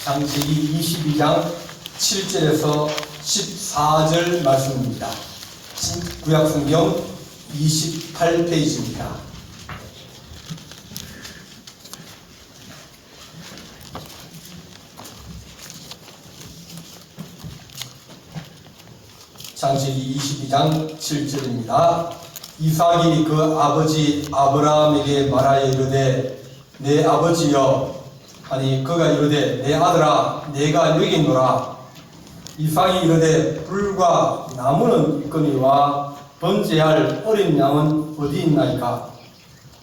창세기 22장 7절에서 14절 말씀입니다. 구약성경 28페이지입니다. 창세기 22장 7절입니다. 이삭이 그 아버지 아브라함에게 말하여 이르되 내 아버지여 하니 그가 이르되 내 아들아 내가 여기 있노라. 이삭이 이르되 불과 나무는 있거니와 번제할 어린 양은 어디 있나이까.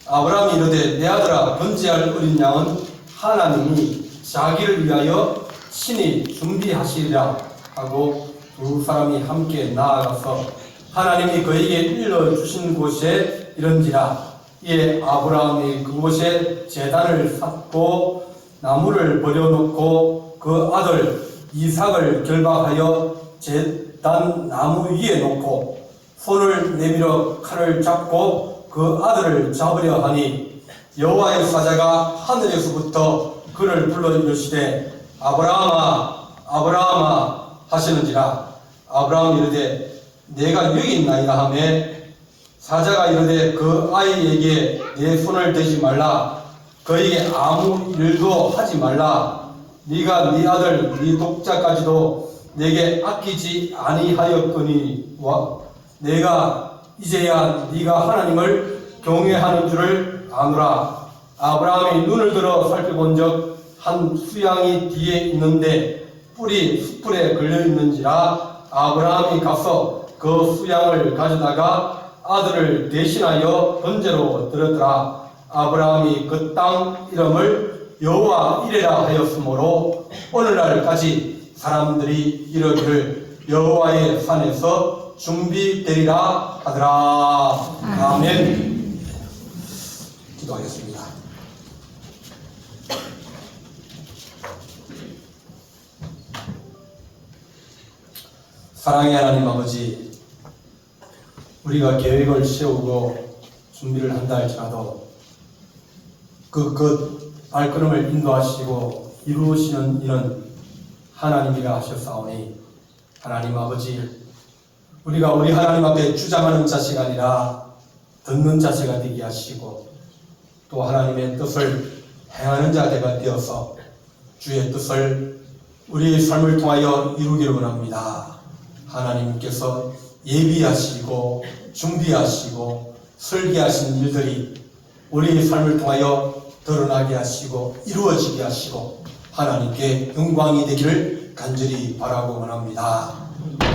아브라함이 이르되 내 아들아 번제할 어린 양은 하나님이 자기를 위하여 친히 준비하시리라 하고 두 사람이 함께 나아가서 하나님이 그에게 일러주신 곳에 이른지라. 이에 아브라함이 그곳에 제단을 쌓고 나무를 버려놓고 그 아들 이삭을 결박하여 제단 나무 위에 놓고 손을 내밀어 칼을 잡고 그 아들을 잡으려 하니 여호와의 사자가 하늘에서부터 그를 불러 이르시되 아브라함아 아브라함아 하시는지라. 아브라함이 이르되 내가 여기 있나이다 하매 사자가 이르되 그 아이에게 내 손을 대지 말라. 그에게 아무 일도 하지 말라. 네가 네 아들 네 독자까지도 내게 아끼지 아니하였거니와 내가 이제야 네가 하나님을 경외하는 줄을 아노라. 아브라함이 눈을 들어 살펴본즉 한 수양이 뒤에 있는데 뿔이 숯불에 걸려 있는지라. 아브라함이 가서 그 수양을 가져다가 아들을 대신하여 번제로 드렸더라. 아브라함이 그 땅 이름을 여호와 이레라 하였으므로 오늘날까지 사람들이 이르기를 여호와의 산에서 준비되리라 하더라. 아멘. 기도하겠습니다. 사랑의 하나님 아버지, 우리가 계획을 세우고 준비를 한다 할지라도 그 발걸음을 인도하시고 이루시는 이는 하나님이라 하셨사오니 하나님 아버지, 우리가 우리 하나님 앞에 주장하는 자세가 아니라 듣는 자세가 되게 하시고 또 하나님의 뜻을 행하는 자가 되어서 주의 뜻을 우리의 삶을 통하여 이루기를 원합니다. 하나님께서 예비하시고 준비하시고 설계하신 일들이 우리의 삶을 통하여 드러나게 하시고 이루어지게 하시고 하나님께 영광이 되기를 간절히 바라고 원합니다.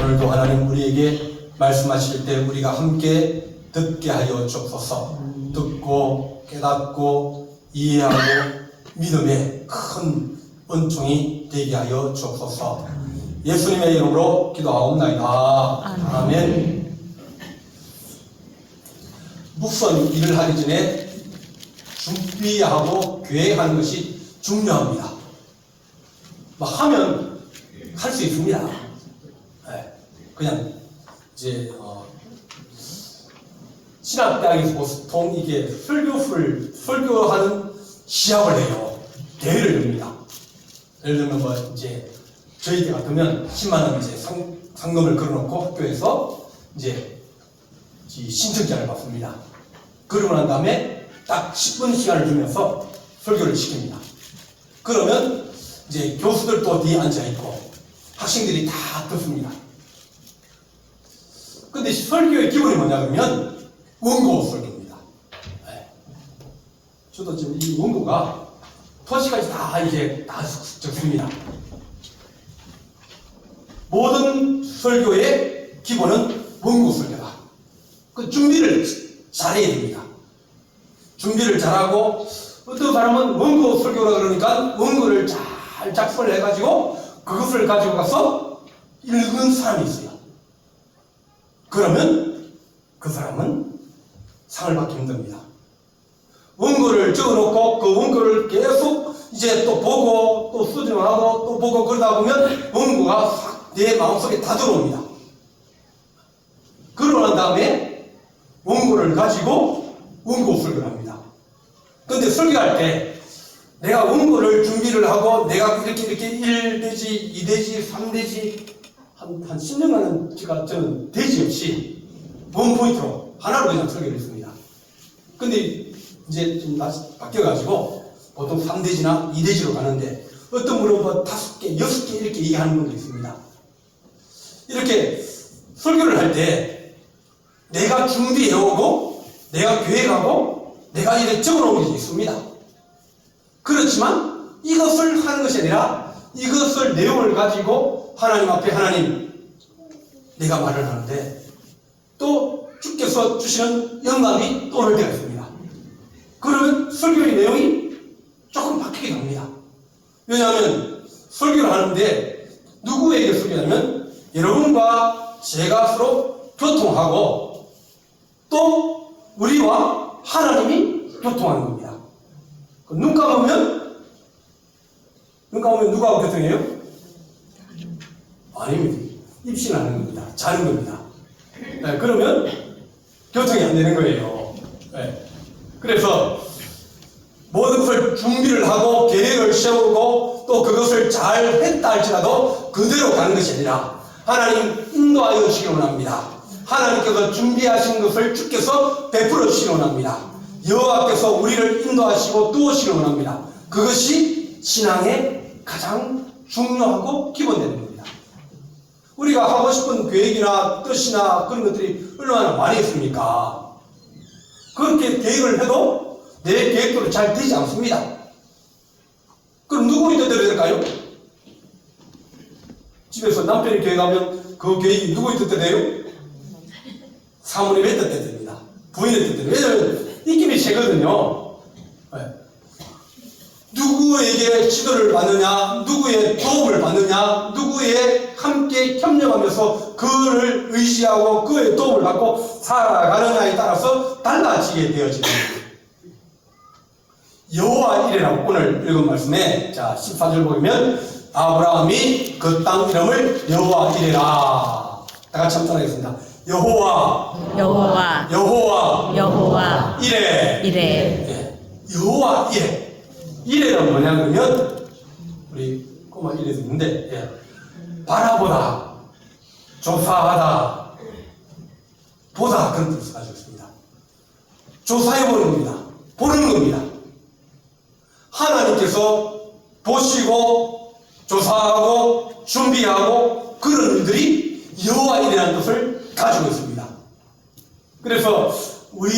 오늘도 하나님 우리에게 말씀하실 때 우리가 함께 듣게 하여 주옵소서. 듣고 깨닫고 이해하고 믿음의 큰 은총이 되게 하여 주옵소서. 예수님의 이름으로 기도하옵나이다. 아멘. 무슨 일을 하기 전에 준비하고 계획하는 것이 중요합니다. 하면 할 수 있습니다. 네. 그냥 이제 신학대학에서 보통 이게 설교하는 시합을 해요. 대회를 엽니다. 예를 들면 이제 저희 때 같으면 10만 원 이제 상금을 걸어놓고 학교에서 이제 신청장을 받습니다. 그러고 난 다음에 딱 10분 시간을 주면서 설교를 시킵니다. 그러면 이제 교수들도 뒤에 앉아있고 학생들이 다 듣습니다. 근데 설교의 기본이 뭐냐 그러면 원고 설교입니다. 네. 저도 지금 이 원고가 토시까지 다 이제 다 적습니다. 모든 설교의 기본은 원고 설교다. 그 준비를 잘해야 됩니다. 준비를 잘하고 어떤 사람은 원고 설교라 그러니까 원고를 잘 작성을 해가지고 그것을 가지고 가서 읽은 사람이 있어요. 그러면 그 사람은 상을 받기 힘듭니다. 원고를 적어놓고 그 원고를 계속 이제 또 보고 또 수정하고 또 보고 그러다 보면 원고가 싹 내 마음속에 다 들어옵니다. 그러고 난 다음에 원고를 가지고 원고 설교를 합니다. 근데 설교할 때 내가 원고를 준비를 하고 내가 이렇게 1대지, 2대지, 3대지 한 10년간은 저는 대지 없이 원포인트로 하나로 그냥 설계를 했습니다. 근데 이제 좀 바뀌어가지고 보통 3대지나 2대지로 가는데 어떤 분은 뭐 5개, 6개 이렇게 얘기하는 분도 있습니다. 이렇게 설교를 할 때 내가 준비해오고 내가 계획하고 내가 이렇게 적어놓은 게 있습니다. 그렇지만 이것을 하는 것이 아니라 이것을 내용을 가지고 하나님 앞에 하나님 내가 말을 하는데 또 주께서 주시는 영감이 또 올 때가 있습니다. 그러면 설교의 내용이 조금 바뀌게 됩니다. 왜냐하면 설교를 하는데 누구에게 설교하냐면 여러분과 제가 서로 교통하고 또 우리와 하나님이 교통하는 겁니다. 눈 감으면 누구하고 교통해요? 아닙니다. 입신하는 겁니다. 자는 겁니다. 네, 그러면 교통이 안 되는 거예요. 네. 그래서 모든 것을 준비를 하고 계획을 세우고 또 그것을 잘 했다 할지라도 그대로 가는 것이 아니라 하나님 인도하여 주시기 원합니다. 하나님께서 준비하신 것을 주께서 베풀어 주시기 원합니다. 여호와께서 우리를 인도하시고 도우시기 원합니다. 그것이 신앙의 가장 중요하고 기본되는 겁니다. 우리가 하고 싶은 계획이나 뜻이나 그런 것들이 얼마나 많이 있습니까? 그렇게 계획을 해도 내 계획대로 잘 되지 않습니다. 그럼 누구 뜻대로 될까요? 집에서 남편이 계획하면 그 계획이 누구 뜻대로 돼요? 사모님의 뜻대로 됩니다. 부인의 뜻대로. 왜냐하면 입김이 세거든요. 네. 누구에게 지도를 받느냐, 누구의 도움을 받느냐, 누구의 함께 협력하면서 그를 의지하고 그의 도움을 받고 살아가느냐에 따라서 달라지게 되어집니다. 여호와 이레라고 오늘 읽은 말씀에 자 14절 보면 아브라함이 그 땅 이름을 여호와 이레라. 다 같이 함께 여호와 여호와 여호와 여호와 이레 이레 예. 여호와 이레. 이레는 뭐냐면 우리 꼬마 이레도 있는데 예. 바라보다, 조사하다, 보다 그런 뜻을 가지고 있습니다. 조사해보는 겁니다. 보는 겁니다. 하나님께서 보시고 조사하고 준비하고 그런 일들이 여호와 이레라는 뜻을 가지고 있습니다. 그래서 우리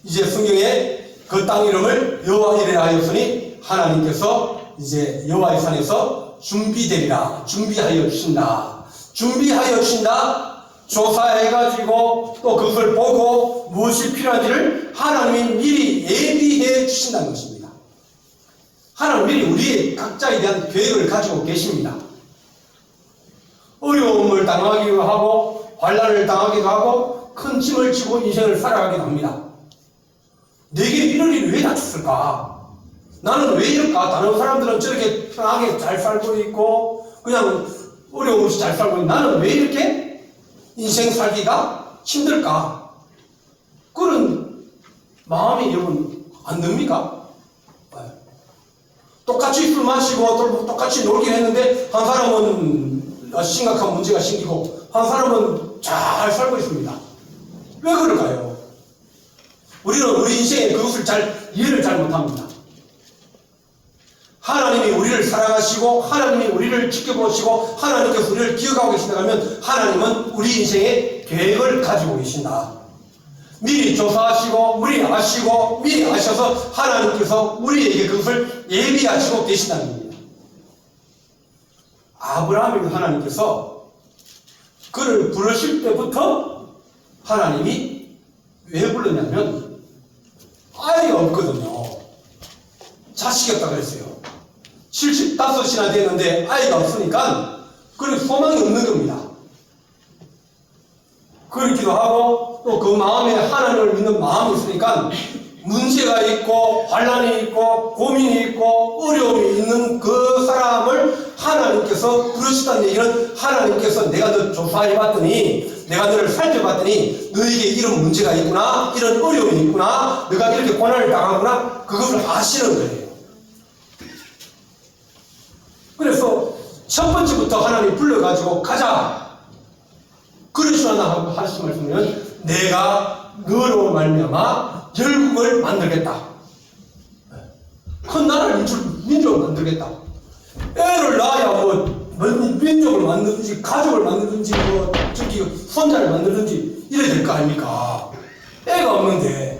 이제 성경에 그 땅 이름을 여호와 이레라 하였으니 하나님께서 이제 여호와의 산에서 준비되리라. 준비하여 주신다. 준비하여 주신다. 조사해가지고 또 그것을 보고 무엇이 필요한지를 하나님이 미리 예비해 주신다는 것입니다. 하나님 미리 우리의 각자에 대한 계획을 가지고 계십니다. 어려움을 당하기도 하고 환난을 당하기도 하고 큰 짐을 지고 인생을 살아가기도 합니다. 내게 이런 일이 왜 닥쳤을까? 나는 왜 이럴까? 다른 사람들은 저렇게 편하게 잘 살고 있고 그냥 어려움 없이 잘 살고 있는데 나는 왜 이렇게 인생 살기가 힘들까? 그런 마음이 여러분 안 듭니까? 똑같이 술 마시고 똑같이 놀긴 했는데 한 사람은 심각한 문제가 생기고 한 사람은 잘 살고 있습니다. 왜 그럴까요? 우리는 우리 인생에 그것을 이해를 잘 못합니다. 하나님이 우리를 사랑하시고 하나님이 우리를 지켜보시고 하나님께서 우리를 기억하고 계신다 하면 하나님은 우리 인생에 계획을 가지고 계신다. 미리 조사하시고 미리 아시고 미리 아셔서 하나님께서 우리에게 그것을 예비하시고 계신다는 겁니다. 아브라함에게 하나님께서 그를 부르실 때부터 하나님이 왜 불렀냐면 아이가 없거든요. 자식이 없다고 그랬어요. 75이나 됐는데 아이가 없으니까 그런 소망이 없는 겁니다. 그렇기도 하고 또 그 마음에 하나님을 믿는 마음이 있으니까 문제가 있고 환난이 있고 고민이 있고 어려움이 있는 그 사람을 하나님께서 부르시다는 얘기는 하나님께서 내가 너 조사해봤더니 내가 너를 살펴봤더니 너에게 이런 문제가 있구나 이런 어려움이 있구나 너가 이렇게 고난을 당하구나 그것을 아시는 거예요. 그래서 첫 번째부터 하나님 불러가지고 가자. 그러시나 하신 말씀은 내가 너로 말미암아 열국을 만들겠다. 큰 나라를 민족을 만들겠다. 애를 낳아야 뭐 민족을 만들든지 가족을 만들든지 뭐 저기 손자를 만들든지 이래야 될 거 아닙니까? 애가 없는데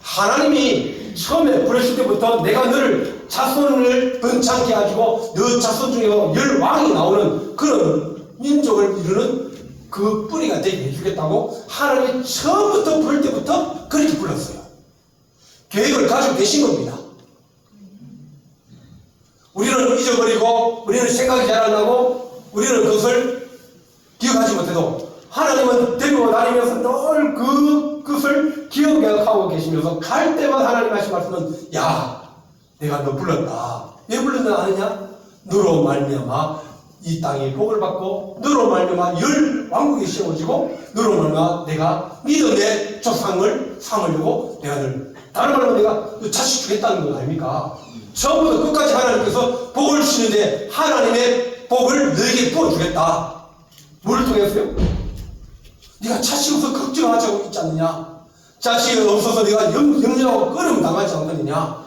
하나님이 처음에 부르실 때부터 내가 너를 자손을 번창케 가지고 너 자손 중에 열왕이 나오는 그런 민족을 이루는 그 뿌리가 되게 해주겠다고 하나님이 처음부터 부를 때부터 그렇게 불렀어요. 계획을 가지고 계신 겁니다. 우리는 잊어버리고 우리는 생각이 잘 안 나고 우리는 그것을 기억하지 못해도 하나님은 데리고 다니면서 늘 그것을 기억하고 계시면서 갈 때마다 하나님 하신 말씀은 야 내가 너 불렀다. 왜 불렀나 아느냐? 너로 말미암아 이 땅이 복을 받고 너로 말미암아 열 왕국이 세워지고 너로 말미암아 내가 믿음의 조상을 삼으려고 내가 늘 다른 말로 내가 너 자식 주겠다는 거 아닙니까? 처음부터 끝까지 하나님께서 복을 주시는데 하나님의 복을 너에게 부어주겠다. 뭐를 통해서요? 네가 자식 없어서 걱정하지 않고 있지 않느냐? 자식이 없어서 네가 염려하고 끌음 당하지 않느냐?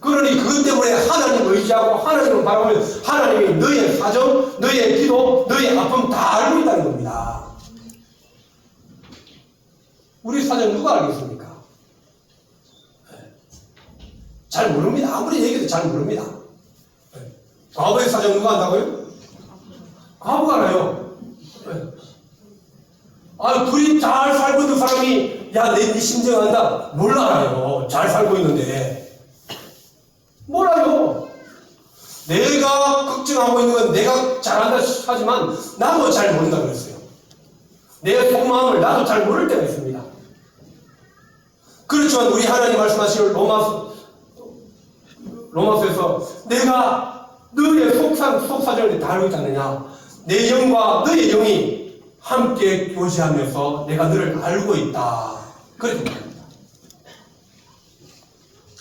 그러니 그것 때문에 하나님을 의지하고 하나님을 바라보면 하나님이 너의 사정, 너의 기도, 너의 아픔 다 알고 있다는 겁니다. 우리 사정 누가 알겠습니까? 잘 모릅니다. 아무리 얘기해도 잘 모릅니다. 과거의 사정 누가 안다고요? 과거가 알아요. 둘이 잘 살고 있는 사람이 야, 내 심정 안다. 뭘 알아요. 잘 살고 있는데. 몰라요. 내가 걱정하고 있는 건 내가 잘한다 하지만 나도 잘 모른다 그랬어요. 내 속마음을 나도 잘 모를 때가 있습니다. 그렇지만 우리 하나님 말씀하시는 로마서에서 내가 너의 속사정을 다 알고 있지 않느냐. 내 영과 너의 영이 함께 교제하면서 내가 너를 알고 있다. 그렇게 말합니다.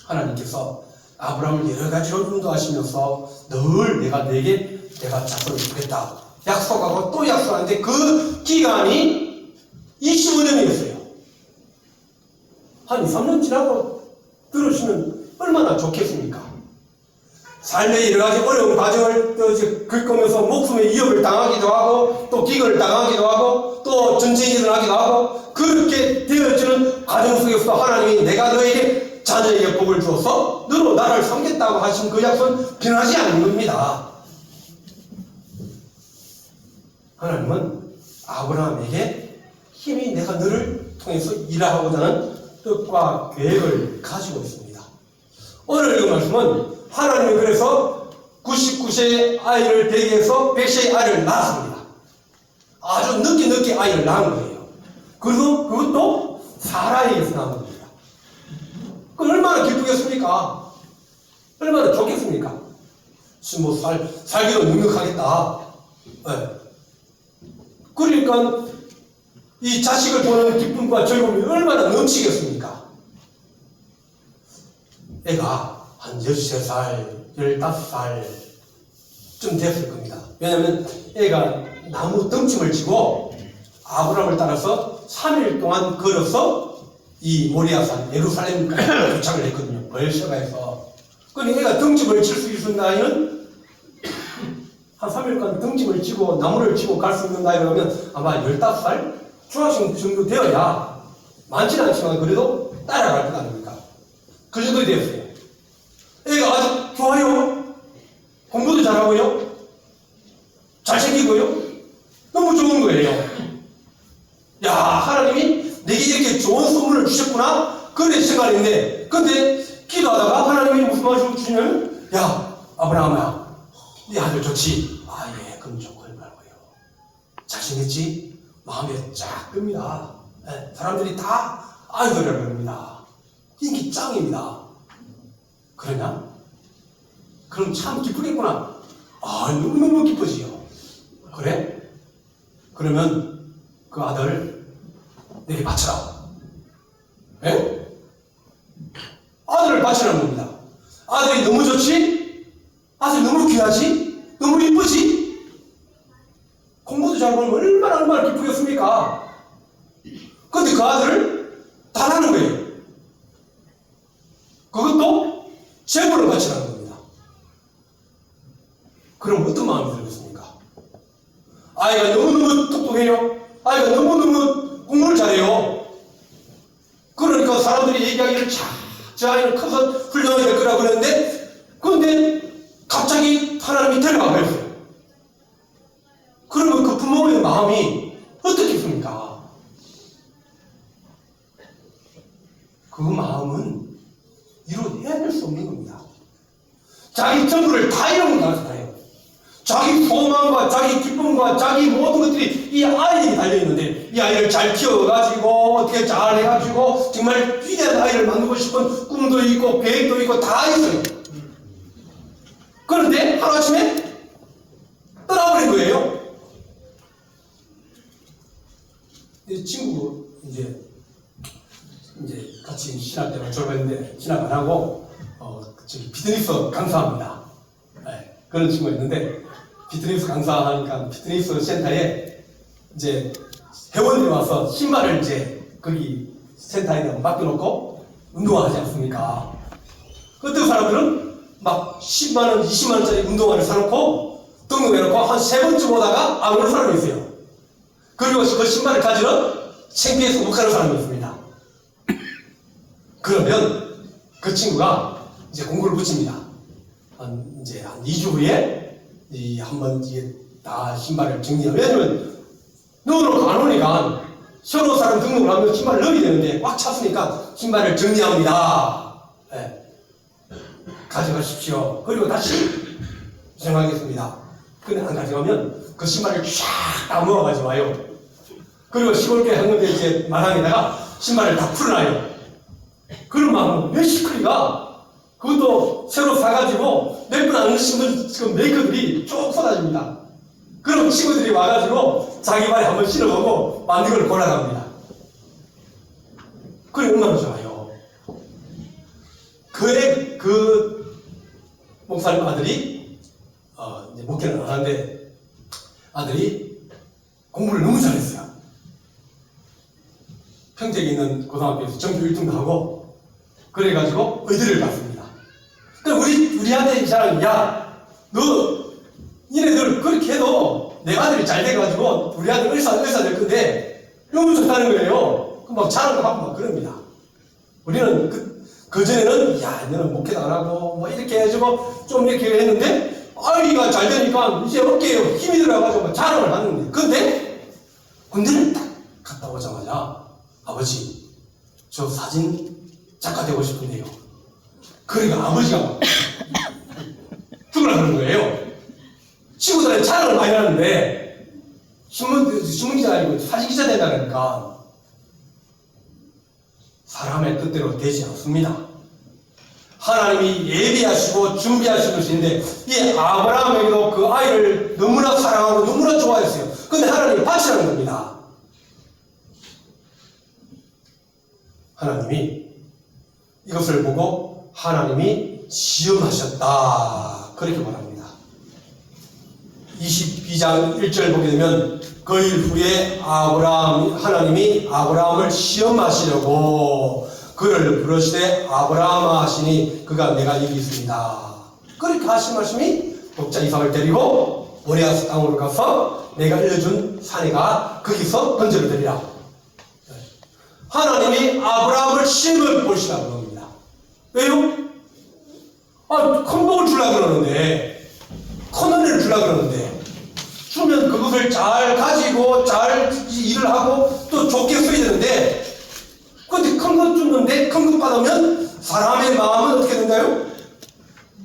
하나님께서 아브라함을 여러 가지로 인도하시면서 늘 내가 자손을 주겠다. 약속하고 또 약속하는데 그 기간이 25년이었어요. 한 2, 3년 지나고 들으시면 얼마나 좋겠습니까? 삶의 여러 가지 어려운 과정을 겪으면서 목숨의 위협을 당하기도 하고 또 기근을 당하기도 하고 또 전쟁이 일어나기도 하고 그렇게 되어지는 과정 속에서 하나님이 내가 너에게 자녀에게 복을 주어서 너로 나를 섬겠다고 하신 그 약속은 변하지 않는 겁니다. 하나님은 아브라함에게 힘이 내가 너를 통해서 일하고자 하는 뜻과 계획을 가지고 있습니다. 오늘 이 말씀은 하나님이 그래서 99세의 아이를 대기해서 100세의 아이를 낳았습니다. 아주 늦게 아이를 낳은 거예요. 그래서 그것도 사라에게서 낳은 겁니다. 얼마나 기쁘겠습니까? 얼마나 좋겠습니까? 뭐 살기도 넉넉하겠다. 네. 그러니까 이 자식을 보는 기쁨과 즐거움이 얼마나 넘치겠습니까? 애가 한 13살, 15살쯤 됐을 겁니다. 왜냐하면 애가 나무 덩침을 지고 아브라함을 따라서 3일 동안 걸어서 이 모리아산 예루살렘까지 도착을 했거든요. 벌셔가에서. 그러니 애가 덩집을 칠 수 있는 나이는 한 3일간 덩집을 치고 나무를 치고 갈 수 있는 나이라면 아마 15살? 중학생 정도 되어야 많지는 않지만 그래도 따라갈 것 아닙니까? 그 정도 되었어요. 애가 아주 좋아요. 공부도 잘하고요. 잘생기고요. 너무 좋은 거예요. 야, 하나님이 내게 이렇게 좋은 선물을 주셨구나? 그래 생각했는데, 근데 기도하다가 하나님이 무슨 말씀을 주시냐면, 야, 아브라함아, 네 아들 좋지? 아, 예, 그럼 좋고 말고요. 잘생겼지? 마음에 쫙 뜹니다. 네, 사람들이 다 아이돌이라고 합니다. 인기 짱입니다. 그러냐? 그럼 참 기쁘겠구나. 아, 너무너무 기쁘지요. 그래? 그러면 그 아들 내게 바쳐라. 예? 아들을 바치라는 겁니다. 아들이 너무 좋지? 아들 너무 귀하지? 너무 이쁘지? 공부도 잘하면 얼마나 기쁘겠습니까? 근데 그 아들을 달라는 거예요. 그것도 재물을 바치라는 겁니다. 그럼 어떤 마음이 들겠습니까? 아이가 너무너무 똑똑해요. 아이가 너무너무 공부를 잘해요. 그러니까 사람들이 얘기하기를 저 아이는 커서 훌륭하게 될 거라고 그랬는데, 그런데 갑자기 하나님이 데려가 버렸어요. 그러면 그 부모의 마음이 어떻겠습니까? 그 마음은 이루어내야 수 없는 겁니다. 자기 전부를 다 잃어버린 거예요. 자기 소망과 자기 기쁨과 자기 모든 것들이 이 아이에게 달려있는데, 이 아이를 잘 키워가지고 어떻게 잘 해가지고 정말 위대한 아이를 만들고 싶은 꿈도 있고 계획도 있고 다 있어요. 그런데 하루아침에 떠나버린 거예요. 이 친구 이제 같이 신학 때가 졸업했는데 신학 안 하고 저기 피트니스 강사합니다. 네, 그런 친구가 있는데, 피트니스 강사하니까 피트니스 센터에 이제 회원들이 와서 신발을 이제 거기 센터에 맡겨놓고 운동하지 않습니까? 어떤 사람들은 막 10만원, 20만원짜리 운동화를 사놓고 등록해놓고 한 3번쯤 오다가 안 오는 사람이 있어요. 그리고 그 신발을 가지러 창피해서 못 가는 사람이 있습니다. 그러면 그 친구가 이제 공부를 붙입니다. 한 2주 후에 한번 다 신발을 정리하면, 왜냐면 넣어놓고 안 오니까 서로 사람 등록을 하면 신발을 넣어야 되는데 꽉 찼으니까 신발을 정리합니다. 네. 가져가십시오. 그리고 다시 정하겠습니다. 근데 안 가져가면 그 신발을 쫙 다 모아가지고 와요. 그리고 10월께 한 건데 이제 마당에다가 신발을 다 풀어놔요. 그러면 몇 시클리가 그것도 새로 사가지고 몇 분 안 신은 지금 메이커들이 쭉 쏟아집니다. 그럼 친구들이 와가지고 자기 발에 한번 신어보고 만든 걸 골라갑니다. 그게 얼마나 좋아요. 그 목사님 아들이 이제 목회는 안 하는데 아들이 공부를 너무 잘했어요. 평택에 있는 고등학교에서 전교 1등도 하고, 그래가지고 의대를 갔습니다. 그럼 우리한테 이 사람이, 야, 너 니네들 그렇게 해도 내 아들이 잘 돼가지고 우리 아들 의사 될 건데 너무 좋다는 거예요. 막 자랑도 하고 막 그럽니다. 우리는 그전에는, 야, 너는 목회도 안 하고 뭐 이렇게 해가지고 좀 이렇게 했는데, 아이가 잘 되니까 이제 어깨에 힘이 들어가지고 막 자랑을 하는데, 근데 군대를 딱 갔다 오자마자, 아버지, 저 사진 작가 되고 싶은데요. 그러니까 아버지가 죽으라 그러는 거예요. 친구들한테 자랑을 많이 하는데, 신문기자가 아니고 사진기자 된다니까 사람의 뜻대로 되지 않습니다. 하나님이 예비하시고 준비하신 것인데, 이 아브라함에게도 그 아이를 너무나 사랑하고 너무나 좋아했어요. 근데 하나님이 바치라는 겁니다. 하나님이 이것을 보고 하나님이 시험하셨다, 그렇게 말합니다. 22장 1절 보게 되면, 그 일 후에 하나님이 아브라함을 시험하시려고 그를 부르시되 아브라함아 하시니 그가 내가 여기 있습니다. 그렇게 하신 말씀이 독자 이삭을 데리고 모리아 땅으로 가서 내가 알려준 산에 가 거기서 번제를 드리라. 하나님이 아브라함을 시험을 보시라고 합니다. 왜요? 큰 복을 주려고 그러는데, 큰 은혜를 주려고 그러는데, 주면 그것을 잘 가지고 잘 일을 하고 또 좋게 써야 되는데, 근데 큰 것 주는데, 큰 것 받으면 사람의 마음은 어떻게 된가요?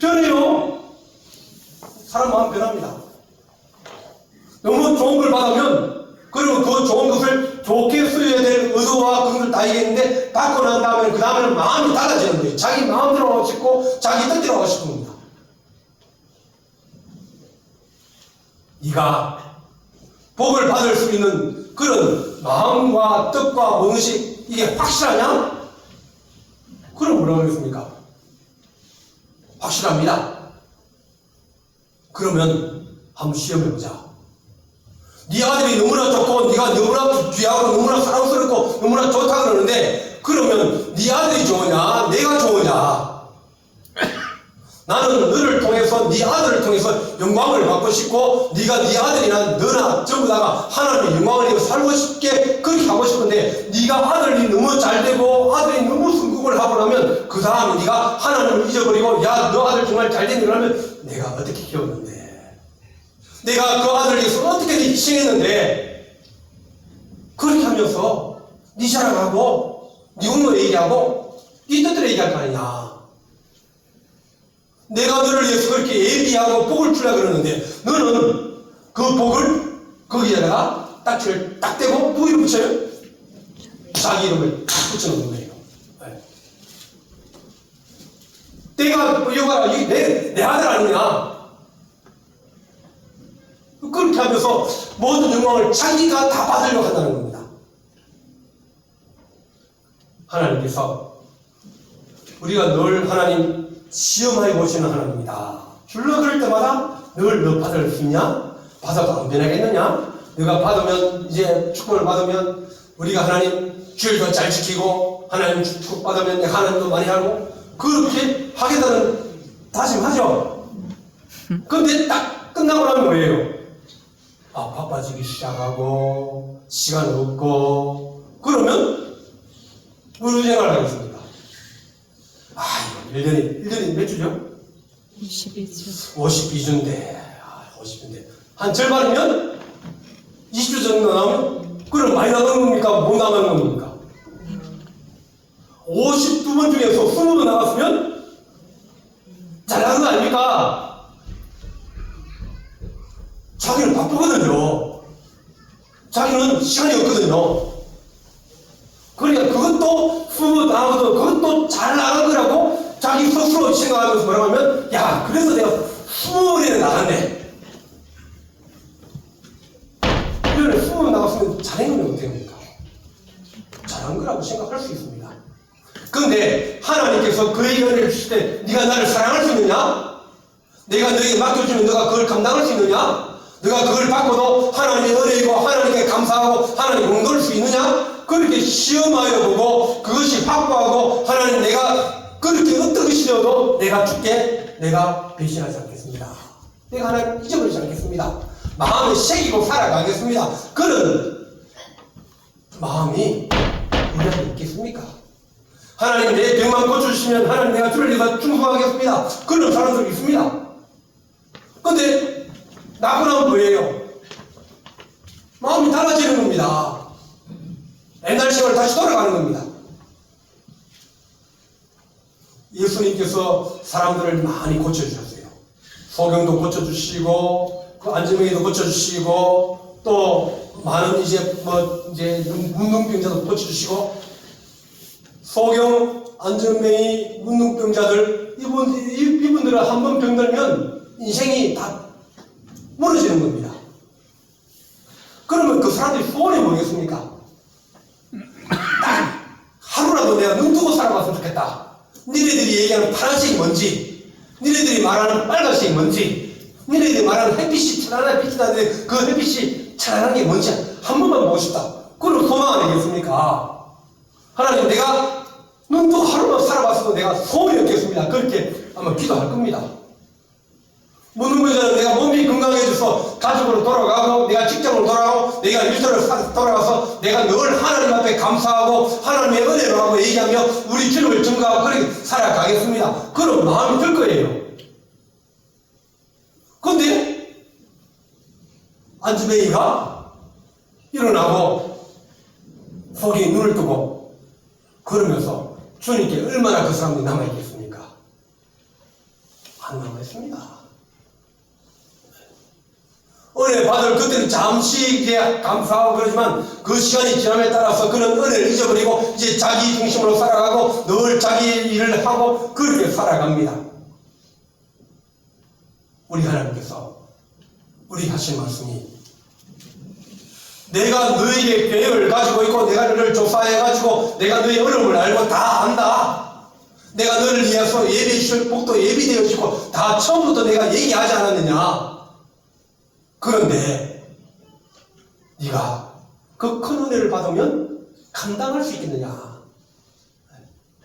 변해요. 사람 마음 변합니다. 너무 좋은 걸 받으면, 그리고 그 좋은 것을 좋게 써야 될 의도와 그것을 다 이해했는데, 받고 난 다음에 그 다음에는 마음이 달라지는 거예요. 자기 마음대로 하고 싶고 자기 뜻대로 하고 싶은 겁니다. 네가 복을 받을 수 있는 그런 마음과 뜻과 몽식, 이게 확실하냐? 그럼 뭐라고 그랬습니까? 확실합니다. 그러면 한번 시험해보자. 네 아들이 너무나 좋고 네가 너무나 귀하고 너무나 사랑스럽고 너무나 좋다 그러는데 그러면 네 아들이 좋으냐 내가 좋으냐? 나는 너를 통해서 네 아들을 통해서 영광을 받고 싶고 네가 네 아들이나 너나 전부 다가 하나님의 영광을 위해 살고 싶게 그렇게 하고 싶은데 네가 아들이 너무 잘되고 아들이 너무 성공을 하고 나면 그 다음에 네가 하나님을 잊어버리고 야 너 아들 정말 잘되니 그러면 내가 어떻게 키웠는데 내가 그 아들을 위해서 어떻게 희생했는데 그렇게 하면서 네 자랑하고 네 운노 얘기하고 네 뜻대로 얘기할 거 아니냐. 내가 너를 위해서 그렇게 예비하고 복을 주려고 그러는데 너는 그 복을 거기에다가 딱지를 딱 떼고 누구 이름 붙여요? 자기 이름을 딱 붙여놓는 거예요. 네. 내가 여가 내 아들 아니냐? 그렇게 하면서 모든 영광을 자기가 다 받으려고 한다는 겁니다. 하나님께서 우리가 늘 하나님 시험해 보시는 하나님입니다. 줄러 그럴 때마다 늘 너 받을 수 있냐? 받아도 안 변하겠느냐? 너가 받으면 이제 축복을 받으면 우리가 하나님 주일도 잘 지키고 하나님 축복 받으면 하나님도 많이 하고 그렇게 하겠다는 다짐하죠. 근데 딱 끝나고 나면 뭐예요? 아 바빠지기 시작하고 시간 없고 그러면 어느 생활을 하겠습니까? 아, 1년이 몇 주죠? 52주. 52주인데, 50주인데. 한 절반이면 20주 정도 나오면, 그럼 많이 나가는 겁니까? 못 나가는 겁니까? 52번 중에서 20번 나갔으면 잘하는 거 아닙니까? 자기는 바쁘거든요. 자기는 시간이 없거든요. 그러니까 그것도 수업 나가거든 그것도 잘 나간 거라고 자기 스스로 생각하면서 뭐라고 하면 야 그래서 내가 20번이나 나갔네. 1년에 20번 나갔으면 잘한 건 어떻게 합니까? 잘한 거라고 생각할 수 있습니다. 그런데 하나님께서 그에게 은혜를 주실 때 네가 나를 사랑할 수 있느냐? 내가 너에게 맡겨주면 너가 그걸 감당할 수 있느냐? 너가 그걸 받고도 하나님의 은혜이고 하나님께 감사하고 하나님 용도를 수 있느냐? 그렇게 시험하여 보고 그것이 확보하고 하나님 내가 그렇게 어떤 것이어도 내가 죽게 내가 배신하지 않겠습니다. 내가 하나님 잊어버리지 않겠습니다. 마음에 새기고 살아가겠습니다. 그런 마음이 우리한테 있겠습니까? 하나님 내 병만 고쳐주시면 하나님 내가 주를 위해서 충성하겠습니다. 그런 사람들이 있습니다. 근데 나고 나면 뭐예요? 마음이 달라지는 겁니다. 옛날 생활 다시 돌아가는 겁니다. 예수님께서 사람들을 많이 고쳐주셨어요. 소경도 고쳐주시고, 그 안정뱅이도 고쳐주시고, 또 많은 이제 문둥병자도 고쳐주시고, 소경, 안정뱅이, 문둥병자들 이분들은 한 번 병들면 인생이 다 무너지는 겁니다. 그러면 그 사람들이 소원이 뭐겠습니까? 하루라도 내가 눈 뜨고 살아봤으면 좋겠다. 니네들이 얘기하는 파란색이 뭔지, 니네들이 말하는 빨간색이 뭔지, 니네들이 말하는 햇빛이 찬란한 빛이 나는데 그 햇빛이 찬란한 게 뭔지 한 번만 보고 싶다. 그럼 소망 아니겠습니까? 하나님 내가 눈 뜨고 하루만 살아봤어도 내가 소원이 없겠습니다. 그렇게 아마 기도할 겁니다. 문둥병자는 내가 몸이 건강해져서 가족으로 돌아가고 내가 직장으로 돌아가고 내가 일터로 돌아가서 내가 늘 하나님 앞에 감사하고 하나님의 은혜로 하고 얘기하며 우리 주님을 증거하고 그렇게 살아가겠습니다. 그런 마음이 들 거예요. 그런데 안주뱅이가 일어나고 속에 눈을 뜨고 그러면서 주님께 얼마나 그 사람들이 남아있겠습니까? 안 남아있습니다. 은혜 받을 그때는 잠시 이제 감사하고 그러지만 그 시간이 지남에 따라서 그런 은혜를 잊어버리고 이제 자기 중심으로 살아가고 늘 자기 일을 하고 그렇게 살아갑니다. 우리 하나님께서 우리 하신 말씀이 내가 너에게 계획을 가지고 있고 내가 너를 조사해가지고 내가 너의 어려움을 알고 다 안다. 내가 너를 위해서 예배 줄 복도 예비되어지고 다 처음부터 내가 얘기하지 않았느냐. 그런데 네가 그 큰 은혜를 받으면 감당할 수 있겠느냐.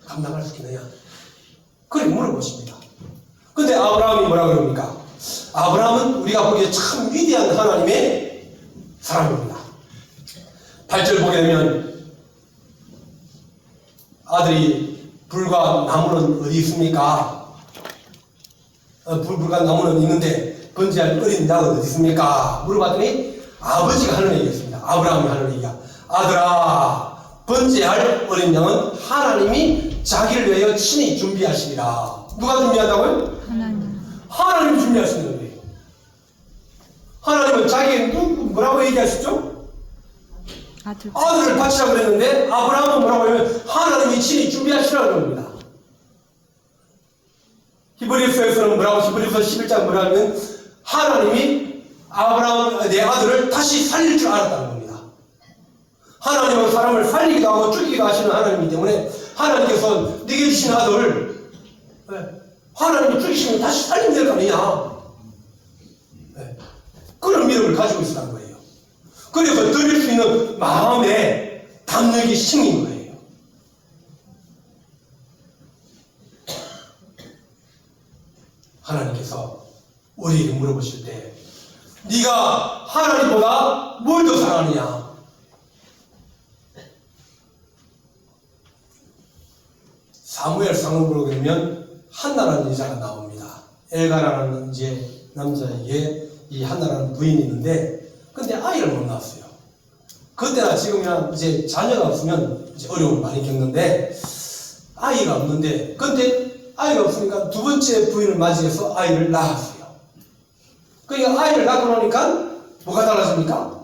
감당할 수 있겠느냐. 그렇게 물어보십니다. 근데 아브라함이 뭐라 그럽니까? 아브라함은 우리가 보기에 참 위대한 하나님의 사람입니다. 8절 보게 되면 아들이 불과 나무는 어디 있습니까? 불과 나무는 있는데 번제할 어린 양은 어디 있습니까? 물어봤더니 아버지가 하는 얘기였습니다. 아브라함이 하는 얘기야. 아들아, 번제할 어린 양은 하나님이 자기를 위하여 친히 준비하시리라. 누가 준비한다고요? 하나님이 준비하시는 거예요. 하나님은 자기에게 뭐라고 얘기하시죠? 아들을 바치라고 그랬는데 아브라함은 뭐라고 하면 하나님이 친히 준비하시라고 합니다. 히브리서에서는 뭐라고 히브리서 11장 뭐라 하면 하나님이 아브라함 내 아들을 다시 살릴 줄 알았다는 겁니다. 하나님은 사람을 살리기도 하고 죽이기도 하시는 하나님이기 때문에 하나님께서 네게 주신 아들 하나님이 죽이시면 다시 살리면 될 거 아니냐. 그런 믿음을 가지고 있었다는 거예요. 그래서 드릴 수 있는 마음의 담력이 생긴 거예요. 하나님께서 우리에게 물어보실 때 네가 하나님보다 뭘 더 사랑하느냐? 사무엘상을 보게 되면 한나라는 여자가 나옵니다. 엘가라는 이제 남자에게 이 한나라는 부인이 있는데 근데 아이를 못 낳았어요. 그때나 지금이나 이제 자녀가 없으면 이제 어려움을 많이 겪는데 아이가 없는데 근데 아이가 없으니까 두 번째 부인을 맞이해서 아이를 낳았어요. 그러니까 아이를 낳고 나니까 뭐가 달라집니까?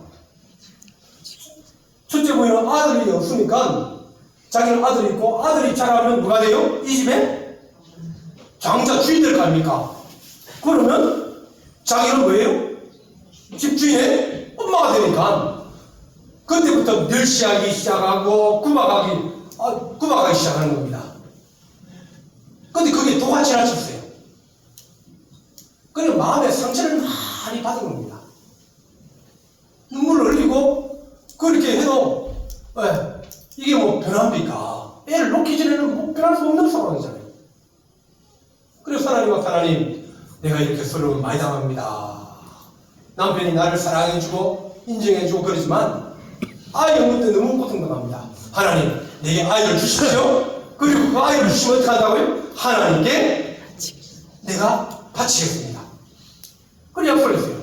첫째 부인은 아들이 없으니까 자기는 아들이 있고 아들이 자라면 뭐가 돼요? 이 집에 장자 주인 될 거 아닙니까? 그러면 자기는 뭐예요? 집주인의 엄마가 되니까 그때부터 멸시하기 시작하고 구박하기 시작하는 겁니다. 근데 그게 도가 지나쳤어요. 그래서 마음의 상처를 많이 받은 겁니다. 눈물을 흘리고 그렇게 해도 이게 뭐 변합니까? 애를 놓기 전에는 뭐 변할 수 없는 상황이잖아요. 그래서 하나님 내가 이렇게 서러움 많이 당합니다. 남편이 나를 사랑해주고 인정해주고 그러지만 아이 없는 때 너무 고통당합니다. 하나님 내게 아이를 주십시오. 그리고 그 아이를 주시면 어떻게 한다고요? 하나님께 내가 바치겠습니다. 그래 약속을 했어요.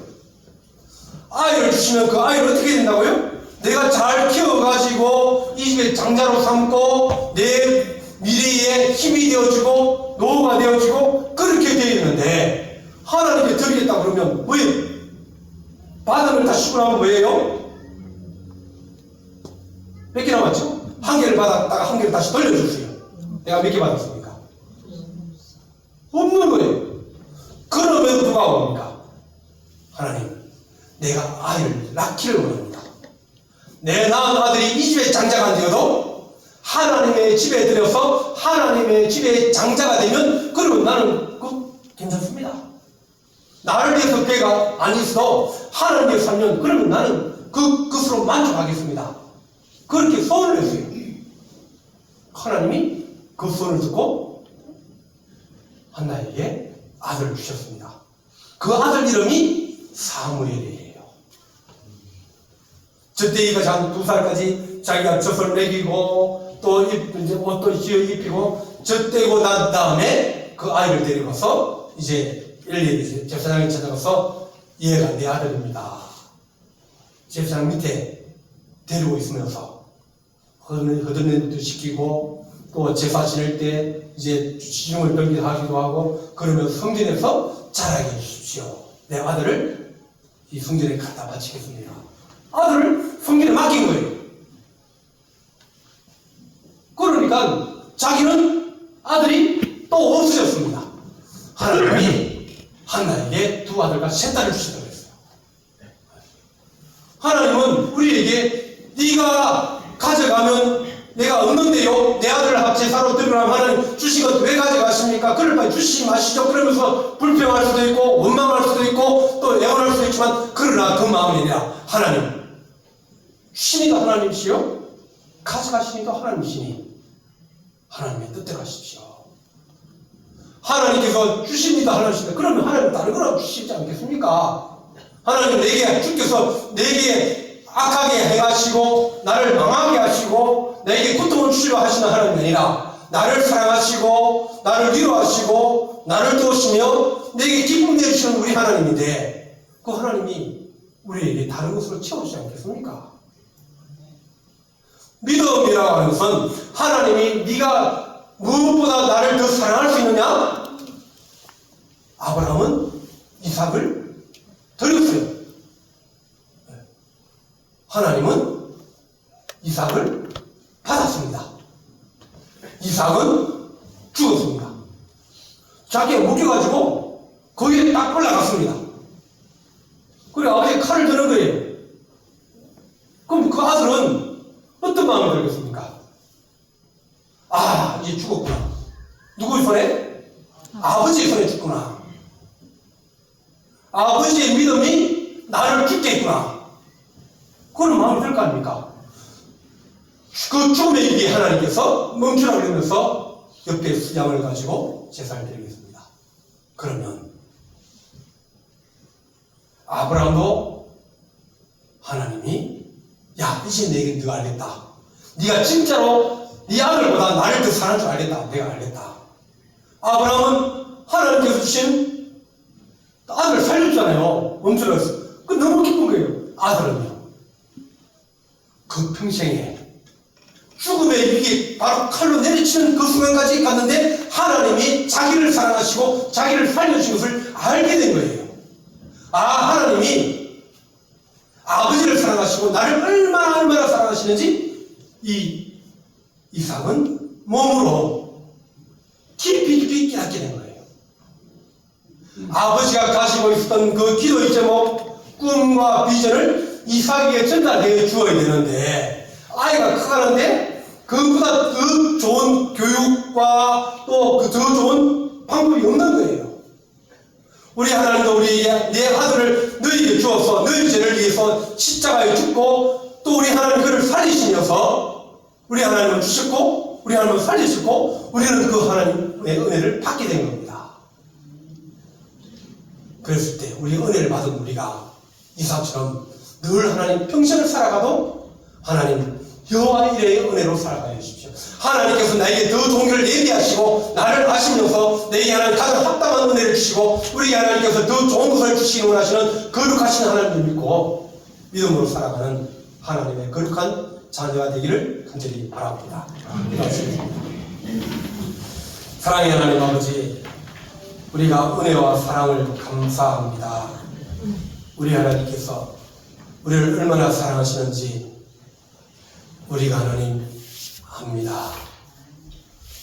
아이를 주시면 그 아이를 어떻게 된다고요? 내가 잘 키워가지고 이 집의 장자로 삼고 내 미래에 힘이 되어주고 노후가 되어지고 그렇게 되어 있는데 하나님께 드리겠다 그러면 뭐예요? 받은 걸 다 쉬고 나면 뭐예요? 몇 개 남았죠? 한 개를 받았다가 한 개를 다시 돌려주세요. 내가 몇 개 받았습니까? 없는 거예요. 그러면 누가 옵니까? 하나님, 내가 아이를 낳기를 원합니다. 내 낳은 아들이 이 집의 장자가 안 되어도 하나님의 집에 들여서 하나님의 집의 장자가 되면 그러면 나는 괜찮습니다. 나를 위해서 걔가 안 있어도 하나님 위해서 살면 그러면 나는 그것으로 만족하겠습니다. 그렇게 소원을 했어요. 하나님이 그 소원을 듣고 한나에게 아들을 주셨습니다. 그 아들 이름이 사무엘이에요. 저때이가 한 2살까지 자기가 젖을 먹이고 또 이제 옷도 쥐어 입히고 저때고 난 다음에 그 아이를 데리고서 이제 엘리에게 제사장이 찾아가서 얘가 내 아들입니다. 제사장 밑에 데리고 있으면서 허드렛 것도 시키고 또 제사 지낼 때 이제 시중을 변기하기도 하고 그러면 성전에서 자라게 해주십시오. 내 아들을 이 성전에 갖다 바치겠습니다. 아들을 성전에 맡긴 거예요. 그러니까 자기는 아들이 또 없어졌습니다. 하나님이 한나에게 두 아들과 세 딸을 주시다고 했어요. 하나님은 우리에게 네가 가져가면 내가 없는데요 내 아들을 제사로 드리라면 하나님 주신 것 왜 주십니까? 그럴 바에 주시지 마시죠. 그러면서 불평할 수도 있고 원망할 수도 있고 또 애원할 수도 있지만 그러나 그 마음이 아니라 하나님 주시니도 하나님이시요 가져가시니도 하나님이시니 하나님의 뜻대로 하십시오. 하나님께서 주십니다 하나님이십니다. 그러면 하나님 다른 거라도 주시지 않겠습니까? 하나님 주께서 내게 악하게 행하시고 나를 망하게 하시고 내게 고통을 주시려 하시는 하나님이 아니라 나를 사랑하시고 나를 위로하시고 나를 도우시며 내게 기쁨 내주시는 우리 하나님인데 그 하나님이 우리에게 다른 것으로 채워주지 않겠습니까? 믿음이라고 하는 것은 하나님이 네가 무엇보다 나를 더 사랑할 수 있느냐? 아브라함은 이삭을 드렸어요. 하나님은 이삭을 받았습니다. 이삭은 죽었습니다. 자기가 묶여가지고 거기에 딱 올라갔습니다. 그래 아버지가 칼을 드는 거예요. 그럼 그 아들은 어떤 마음이 들겠습니까? 아 이제 죽었구나. 누구의 손에? 아버지의 손에 죽구나. 아버지의 믿음이 나를 죽게 했구나. 그런 마음이 들 거 아닙니까? 그 죽음의 일기 하나님께서 멈추라 그러면서 옆에 수양을 가지고 제사를 드리겠습니다. 그러면 아브라함도 하나님이 야 이제 내게 네가 알겠다. 네가 진짜로 네 아들보다 나를 더 사랑할 줄 알겠다. 내가 알겠다. 아브라함은 하나님께서 주신 아들을 살렸잖아요. 멈추라서. 그 너무 기쁜 거예요. 아들은요. 그 평생에 죽음의 위기에 바로 칼로 내리치는 그 순간까지 갔는데 하나님이 자기를 사랑하시고 자기를 살려주신 것을 알게 된 거예요. 아 하나님이 아버지를 사랑하시고 나를 얼마나 사랑하시는지 이 이삭은 몸으로 깊이 깨닫게 된 거예요. 아버지가 가지고 있었던 그 기도의 제목 꿈과 비전을 이삭에게 전달해 주어야 되는데 아이가 커가는데 그보다 더 좋은 교육과 또 그 더 좋은 방법이 없는 거예요. 우리 하나님도 우리에게 내 아들을 너희에게 주어서 너희 죄를 위해서 십자가에 죽고 또 우리 하나님 그를 살리시면서 우리 하나님은 주셨고 우리 하나님은 살리셨고 우리는 그 하나님의 은혜를 받게 된 겁니다. 그랬을 때 우리 은혜를 받은 우리가 이삭처럼 늘 하나님 평생을 살아가도 하나님 여호와 이레의 은혜로 살아가야 하십시오. 하나님께서 나에게 더 좋은 길을 예비하시고 나를 아시면서 내게 하나님 가장 합당한 은혜를 주시고 우리 하나님께서 더 좋은 것을 주시기 원하시는 거룩하신 하나님을 믿고 믿음으로 살아가는 하나님의 거룩한 자녀가 되기를 간절히 바랍니다. 기도하시겠습니다. 사랑의 하나님 아버지, 우리가 은혜와 사랑을 감사합니다. 우리 하나님께서 우리를 얼마나 사랑하시는지 우리가 하나님 압니다.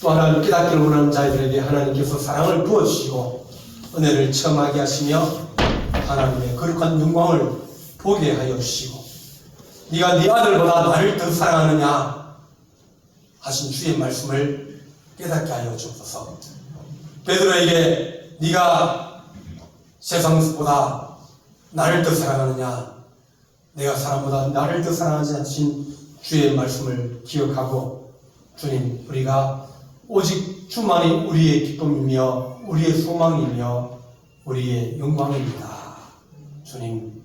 또 하나님 깨닫기를 원하는 자들에게 하나님께서 사랑을 부어주시고 은혜를 체험하게 하시며 하나님의 거룩한 영광을 보게 하여 주시고 네가 네 아들보다 나를 더 사랑하느냐 하신 주의 말씀을 깨닫게 하여 주옵소서. 베드로에게 네가 세상보다 나를 더 사랑하느냐 내가 사람보다 나를 더 사랑하지 하신 주의 말씀을 기억하고 주님 우리가 오직 주만이 우리의 기쁨이며 우리의 소망이며 우리의 영광입니다. 주님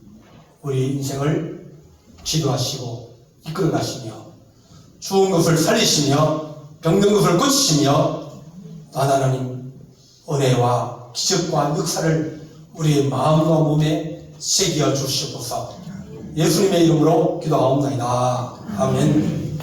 우리 인생을 지도하시고 이끌어 가시며 죽은 것을 살리시며 병든 것을 고치시며 또 하나님 은혜와 기적과 역사를 우리의 마음과 몸에 새겨 주시옵소서. 예수님의 이름으로 기도하옵나이다. 아멘.